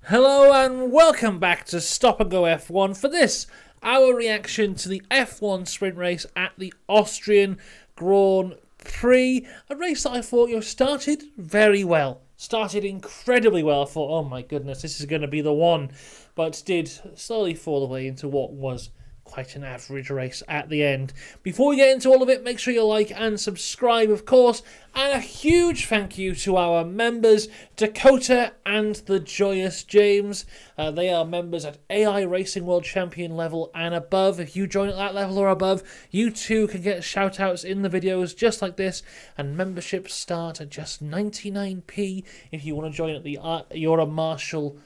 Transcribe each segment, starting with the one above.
Hello and welcome back to Stop and Go F1 for this, our reaction to the F1 sprint race at the Austrian Grand Prix. A race that I thought started very well. Started incredibly well. I thought, oh my goodness, this is going to be the one. But did slowly fall away into what was quite an average race at the end. Before we get into all of it, make sure you like and subscribe, of course. And a huge thank you to our members, Dakota and the Joyous James. They are members at AI Racing World Champion level and above. If you join at that level or above, you too can get shout-outs in the videos just like this. And memberships start at just 99p if you want to join at the You're a Marshal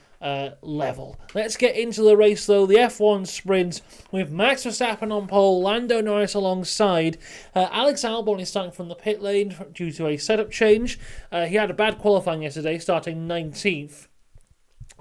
level. Let's get into the race though. The F1 sprint with Max Verstappen on pole, Lando Norris alongside. Alex Albon is starting from the pit lane due to a setup change. He had a bad qualifying yesterday, starting 19th.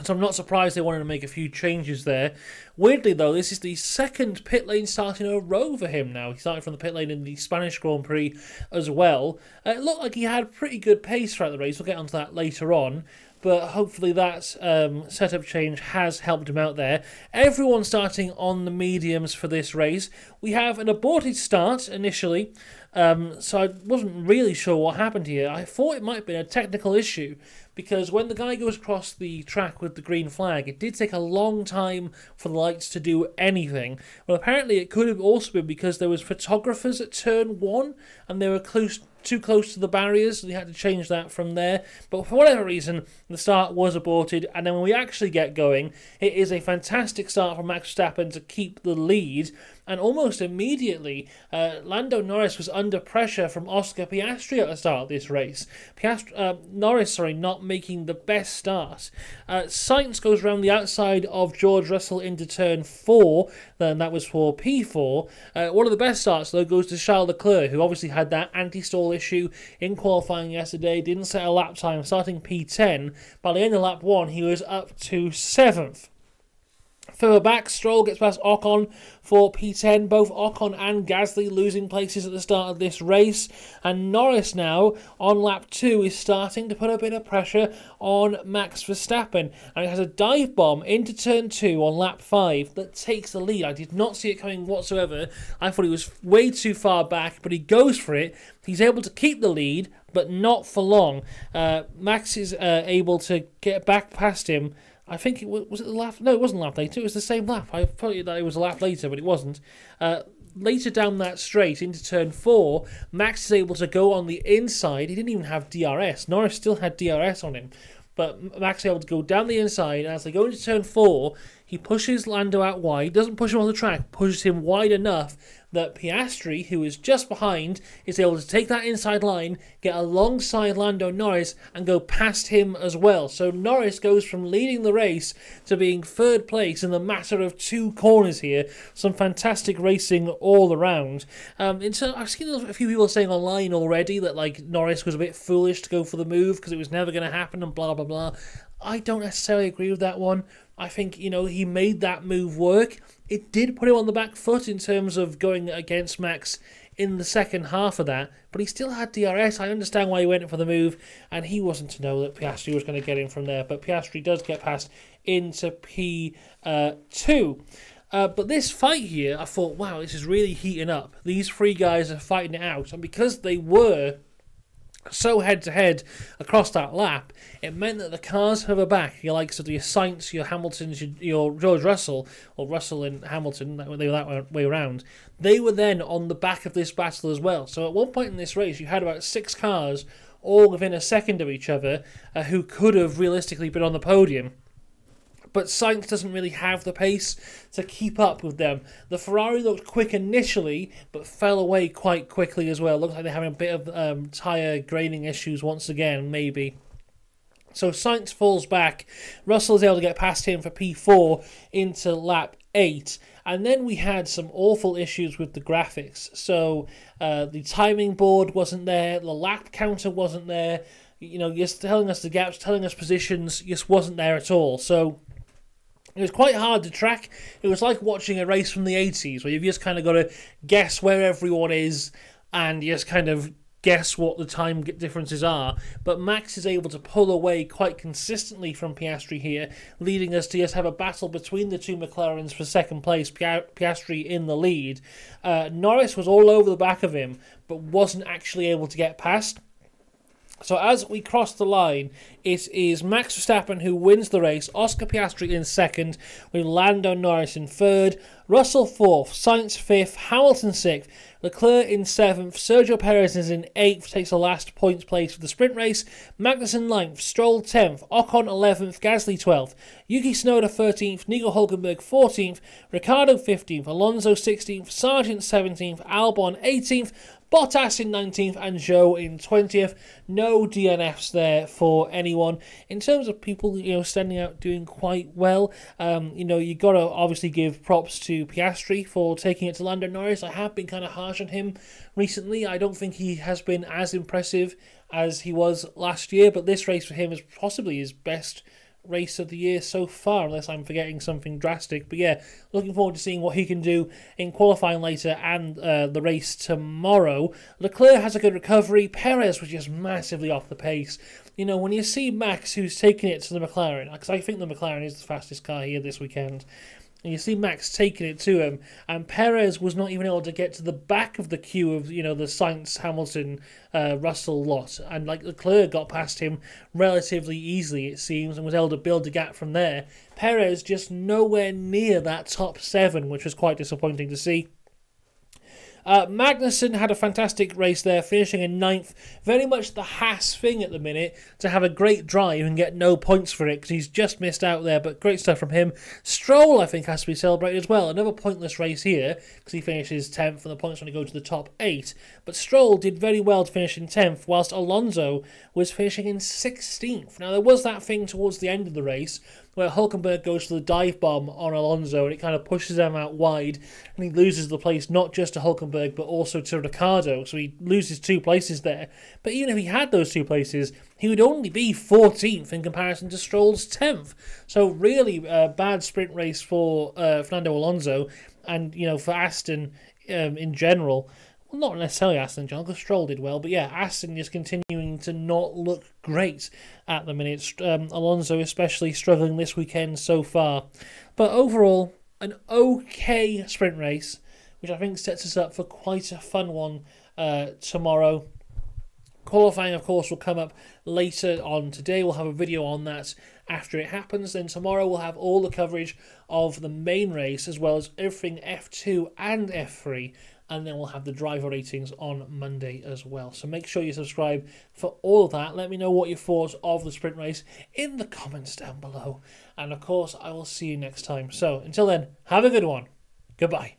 So I'm not surprised they wanted to make a few changes there. Weirdly though, this is the second pit lane start in a row for him now. He started from the pit lane in the Spanish Grand Prix as well. It looked like he had pretty good pace throughout the race. We'll get onto that later on. But hopefully that setup change has helped him out there. Everyone starting on the mediums for this race. We have an aborted start initially, so I wasn't really sure what happened here. I thought it might have been a technical issue, because when the guy goes across the track with the green flag, it did take a long time for the lights to do anything. Well, apparently it could have also been because there was photographers at turn 1, and they were too close to the barriers, so they had to change that from there. But for whatever reason, the start was aborted, and then when we actually get going, it is a fantastic start from Max Verstappen to keep the lead, and almost immediately, Lando Norris was under pressure from Oscar Piastri at the start of this race. Norris, not making the best start. Sainz goes around the outside of George Russell into turn 4, then that was for P4. One of the best starts, though, goes to Charles Leclerc, who obviously had that anti-stall issue in qualifying yesterday, didn't set a lap time, starting P10. By the end of lap 1, he was up to 7th. Further back, Stroll gets past Ocon for P10. Both Ocon and Gasly losing places at the start of this race. And Norris now, on lap 2, is starting to put a bit of pressure on Max Verstappen. And it has a dive bomb into turn 2 on lap 5 that takes the lead. I did not see it coming whatsoever. I thought he was way too far back, but he goes for it. He's able to keep the lead, but not for long. Max is able to get back past him. I think it was it the lap? No, it wasn't a lap later. It was the same lap. I thought that it was a lap later, but it wasn't. Later down that straight into turn 4, Max is able to go on the inside. He didn't even have DRS. Norris still had DRS on him. But Max is able to go down the inside, and as they go into turn 4, he pushes Lando out wide, doesn't push him on the track, pushes him wide enough that Piastri, who is just behind, is able to take that inside line, get alongside Lando Norris, and go past him as well. So Norris goes from leading the race to being 3rd place in the matter of 2 corners here. Some fantastic racing all around. I've seen a few people saying online already that Norris was a bit foolish to go for the move because it was never going to happen and blah, blah, blah. I don't necessarily agree with that one. I think, he made that move work. It did put him on the back foot in terms of going against Max in the second half of that, but he still had DRS. I understand why he went for the move, and he wasn't to know that Piastri was going to get him from there, but Piastri does get past into P2. But this fight here, I thought, wow, this is really heating up. These 3 guys are fighting it out, and because they were so head-to-head across that lap, it meant that the cars further back, your likes of your Sainz, your Hamiltons, your George Russell, or Russell and Hamilton, they were that way around, they were then on the back of this battle as well. So at one point in this race, you had about 6 cars all within a second of each other who could have realistically been on the podium. But Sainz doesn't really have the pace to keep up with them. The Ferrari looked quick initially, but fell away quite quickly as well. Looks like they're having a bit of tyre graining issues once again, maybe. So Sainz falls back. Russell's able to get past him for P4 into lap 8. And then we had some awful issues with the graphics. So the timing board wasn't there. The lap counter wasn't there. Just telling us the gaps, telling us positions, just wasn't there at all. So it was quite hard to track. It was like watching a race from the 80s, where you've just kind of got to guess where everyone is and just kind of guess what the time differences are, but Max is able to pull away quite consistently from Piastri here, leading us to just have a battle between the two McLarens for second place, Piastri in the lead. Norris was all over the back of him, but wasn't actually able to get past. So as we cross the line, it is Max Verstappen who wins the race, Oscar Piastri in second, with Lando Norris in third, Russell fourth, Sainz fifth, Hamilton sixth, Leclerc in seventh, Sergio Perez is in eighth, takes the last points place for the sprint race, Magnussen ninth, Stroll 10th, Ocon 11th, Gasly 12th, Yuki Tsunoda 13th, Nico Hulkenberg 14th, Ricciardo 15th, Alonso 16th, Sargent 17th, Albon 18th, Bottas in 19th and Zhou in 20th. No DNFs there for anyone. In terms of people, standing out doing quite well, you got to obviously give props to Piastri for taking it to Lando Norris. I have been kind of harsh on him recently. I don't think he has been as impressive as he was last year, but this race for him is possibly his best race of the year so far, unless I'm forgetting something drastic. But yeah, looking forward to seeing what he can do in qualifying later and the race tomorrow. Leclerc has a good recovery. Perez was just massively off the pace. When you see Max, who's taking it to the McLaren, because I think the McLaren is the fastest car here this weekend, and you see Max taking it to him, and Perez was not even able to get to the back of the queue of, the Sainz, Hamilton, Russell lot. And Leclerc got past him relatively easily, it seems, and was able to build a gap from there. Perez just nowhere near that top 7, which was quite disappointing to see. Magnussen had a fantastic race there, finishing in 9th. Very much the Haas thing at the minute, to have a great drive and get no points for it, because he's just missed out there, but great stuff from him. Stroll, I think, has to be celebrated as well. Another pointless race here, because he finishes 10th, and the points only go to the top 8. But Stroll did very well to finish in 10th, whilst Alonso was finishing in 16th. Now, there was that thing towards the end of the race, where Hulkenberg goes for the dive bomb on Alonso, and it kind of pushes them out wide, and he loses the place not just to Hulkenberg, but also to Ricciardo, so he loses 2 places there. But even if he had those 2 places, he would only be 14th in comparison to Stroll's 10th. So really bad sprint race for Fernando Alonso, and for Aston in general. Well, not necessarily Aston John, because Stroll did well, but yeah, Aston is continuing to not look great at the minute. Alonso especially struggling this weekend so far. But overall, an okay sprint race, which I think sets us up for quite a fun one tomorrow. Qualifying, of course, will come up later on today. We'll have a video on that after it happens. Then tomorrow we'll have all the coverage of the main race, as well as everything F2 and F3. And then we'll have the driver ratings on Monday as well. So make sure you subscribe for all of that. Let me know what your thoughts of the sprint race in the comments down below. And of course, I will see you next time. So until then, have a good one. Goodbye.